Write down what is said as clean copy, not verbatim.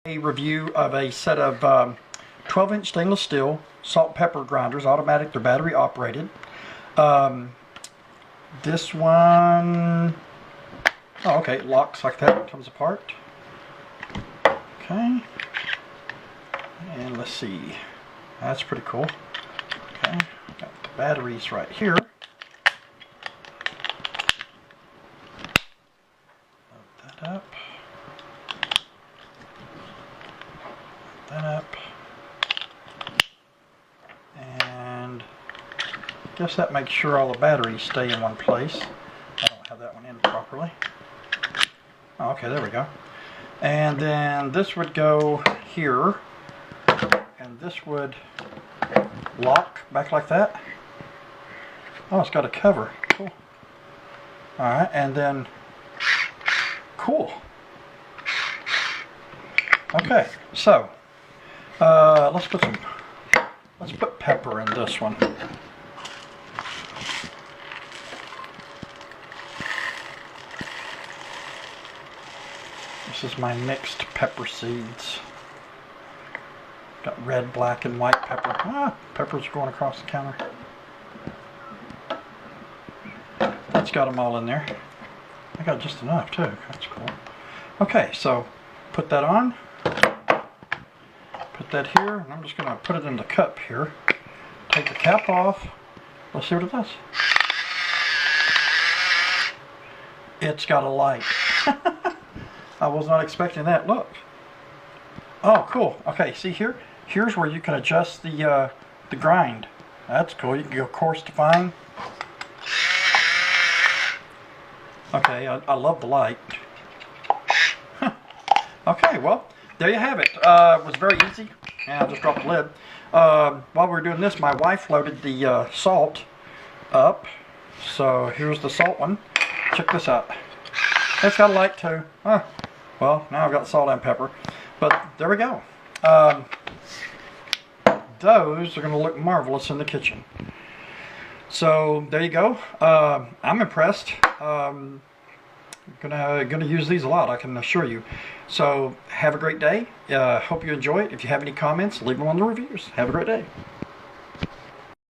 A review of a set of 12-inch stainless steel salt pepper grinders, automatic, they're battery operated. This one, oh okay, it locks like that, comes apart. Okay, and let's see, that's pretty cool. Okay, got the batteries right here. Load that up. That up, and I guess that makes sure all the batteries stay in one place. I don't have that one in properly. Oh, okay, there we go. And then this would go here, and this would lock back like that. Oh, it's got a cover. Cool. Alright, and then cool. Okay, so let's put pepper in this one. This is my mixed pepper seeds. Got red, black, and white pepper. Peppers going across the counter. That's got them all in there. I got just enough too. That's cool. Okay, so put that on. Put that here, and I'm just going to put it in the cup here. Take the cap off. Let's see what it does. It's got a light. I was not expecting that. Look. Oh, cool. Okay, see here? Here's where you can adjust the grind. That's cool. You can go coarse to fine. Okay, I love the light. Okay, well, there you have it. It was very easy. And I just dropped the lid. While we were doing this, my wife loaded the salt up. So here's the salt one. Check this out. It's got a light too. Well, now I've got salt and pepper. But there we go. Those are going to look marvelous in the kitchen. So there you go. I'm impressed. Gonna use these a lot, I can assure you. So have a great day. Hope you enjoy it. If you have any comments, leave them on the reviews. Have a great day.